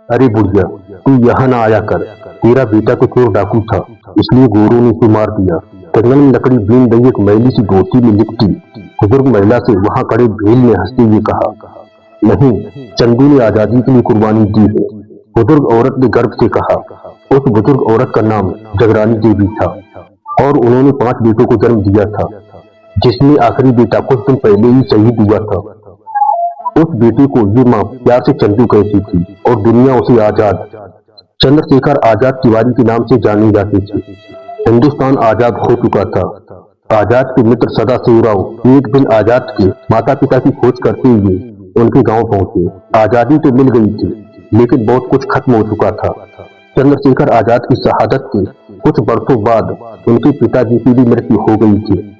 अरे बुढ़िया, तू यहाँ ना आया कर। तेरा बेटा तो चोर डाकू था, इसलिए गोरों ने उसे मार दिया। जंगल में लकड़ी बीन रही एक मैली सी धोती में लिपटी बुजुर्ग महिला से वहां खड़े भील ने हंसते हुए कहा, नहीं, चंदू ने आजादी के लिए कुर्बानी दी है। बुजुर्ग औरत ने गर्व से कहा। उस बुजुर्ग औरत का नाम जगरानी देवी था और उन्होंने 5 बेटों को जन्म दिया था, जिसमें आखिरी बेटा कुछ दिन पहले ही शहीद हुआ था। उस बेटे को ये माँ प्यार से चंदू कहती थी और दुनिया उसे आजाद चंद्रशेखर आजाद तिवारी के नाम से जाने जाते थे। हिंदुस्तान आजाद हो चुका था। आजाद के मित्र सदाशिवराव एक दिन आजाद के माता पिता की खोज करते हुए उनके गांव पहुंचे। आजादी तो मिल गई थी, लेकिन बहुत कुछ खत्म हो चुका था। चंद्रशेखर आजाद की शहादत के कुछ वर्षों बाद उनके पिताजी की भी मृत्यु हो गई थी।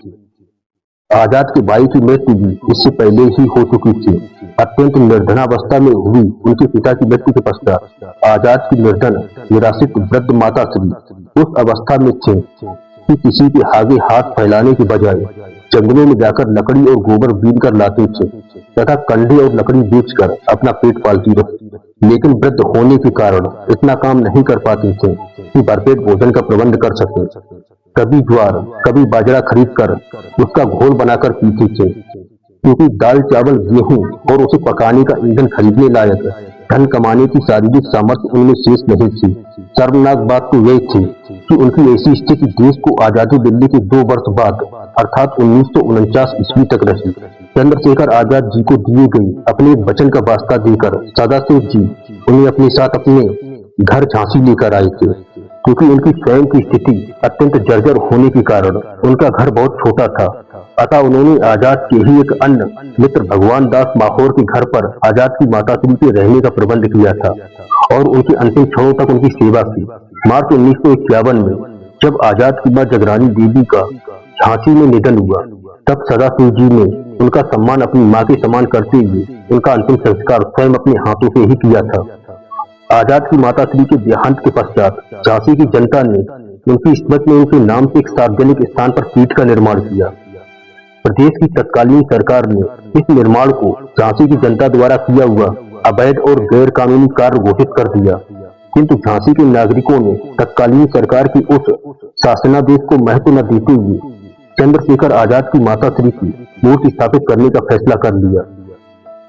आजाद के भाई की मृत्यु भी इससे पहले ही हो चुकी थी। अत्यंत निर्धनावस्था में हुई उनके पिता की मृत्यु के पश्चात आजाद की निर्धन निराश्रित वृद्ध माता श्री उस अवस्था में थे कि किसी के आगे हाथ फैलाने के बजाय जंगलों में जाकर लकड़ी और गोबर बीन कर लाते थे तथा कंडे और लकड़ी बेचकर अपना पेट पालती रही। लेकिन वृद्ध होने के कारण इतना काम नहीं कर पाते थे कि भरपेट भोजन का प्रबंध कर सके। कभी ज्वार कभी बाजरा खरीद कर उसका घोल बनाकर पीते थे, क्योंकि दाल चावल गेहूं और उसे पकाने का ईंधन खरीदने लायक धन कमाने की शारीरिक सामर्थ्य उनमें शेष नहीं थी। शर्मनाक बात तो यह थी कि उनकी ऐसी स्थिति देश को आजादी मिलने के 2 वर्ष बाद अर्थात 1949 ईस्वी तक रही। चंद्रशेखर आजाद जी को दिए गए अपने वचन का वास्ता देकर सदाशिव जी उन्हें अपने साथ अपने घर झांसी लेकर आए थे, क्योंकि उनकी स्वयं की स्थिति अत्यंत जर्जर होने के कारण उनका घर बहुत छोटा था। अतः उन्होंने आजाद के ही एक अन्य मित्र भगवान दास माहौर के घर पर आजाद की माता श्री के रहने का प्रबंध किया था और उनके अंतिम क्षणों तक उनकी सेवा की। मार्च 1951 में जब आजाद की मां जगरानी देवी का झांसी में निधन हुआ, तब सदाशिव जी ने उनका सम्मान अपनी मां के समान करते हुए उनका अंतिम संस्कार स्वयं अपने हाथों से ही किया था। आजाद की माता श्री के देहांत के पश्चात झांसी की जनता ने उनकी स्मृति में उनके नाम से एक सार्वजनिक स्थान पर पीठ का निर्माण किया। प्रदेश की तत्कालीन सरकार ने इस निर्माण को झांसी की जनता द्वारा किया हुआ अवैध और गैर कानूनी कार्य घोषित कर दिया, किंतु झांसी के नागरिकों ने तत्कालीन सरकार की उस शासनादेश को महत्व न देते हुए चंद्रशेखर आजाद की माता श्री की मूर्ति स्थापित करने का फैसला कर लिया।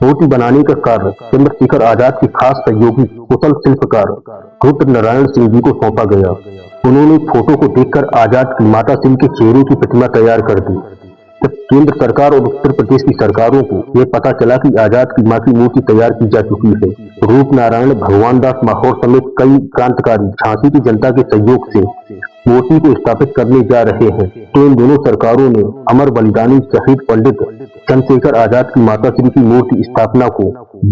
मूर्ति बनाने का कार्य चंद्रशेखर आजाद के खास सहयोगी कुशल शिल्पकार रुद्र नारायण सिंह जी को सौंपा गया। उन्होंने फोटो को देखकर आजाद की माता श्री के चेहरे की प्रतिमा तैयार कर दी। जब केंद्र सरकार और उत्तर प्रदेश की सरकारों को यह पता चला कि आजाद की मां की मूर्ति तैयार की जा चुकी है, रूप नारायण भगवान दास माहौर समेत कई क्रांतिकारी झांसी की जनता के सहयोग से मूर्ति को स्थापित करने जा रहे हैं, तो इन दोनों सरकारों ने अमर बलिदानी शहीद पंडित चंद्रशेखर आजाद की माता श्री की मूर्ति स्थापना को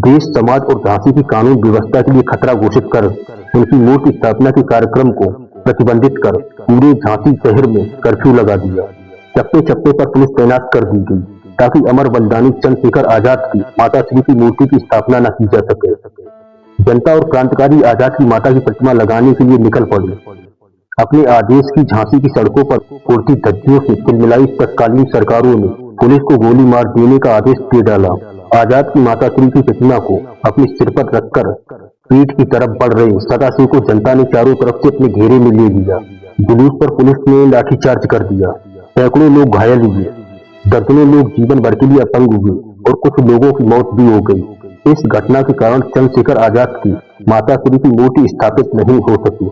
देश समाज और झांसी की कानून व्यवस्था के लिए खतरा घोषित कर उनकी मूर्ति स्थापना के कार्यक्रम को प्रतिबंधित कर पूरे झांसी शहर में कर्फ्यू लगा दिया। चप्पे चप्पे पर पुलिस तैनात कर दी गई ताकि अमर बलिदानी चंद्रशेखर आजाद की माता श्री की मूर्ति की स्थापना न की जा सके। जनता और क्रांतिकारी आजाद की माता की प्रतिमा लगाने के लिए निकल पड़ी। अपने आदेश की झांसी की सड़कों पर उड़ती धज्जियों से तिलमिलाई तत्कालीन सरकारों ने पुलिस को गोली मार देने का आदेश दे डाला। आजाद की माता श्री की प्रतिमा को अपने सिर पर रखकर पीठ की तरफ बढ़ रहे सदाशिव को जनता ने चारों तरफ से अपने घेरे में ले लिया। जुलूस पर पुलिस ने लाठीचार्ज कर दिया। सैकड़ों लोग घायल हुए, दर्जनों लोग जीवन भर के लिए अपंग हुए और कुछ लोगों की मौत भी हो गई। इस घटना के कारण चंद्रशेखर आजाद की माता श्री की मूर्ति स्थापित नहीं हो सकी।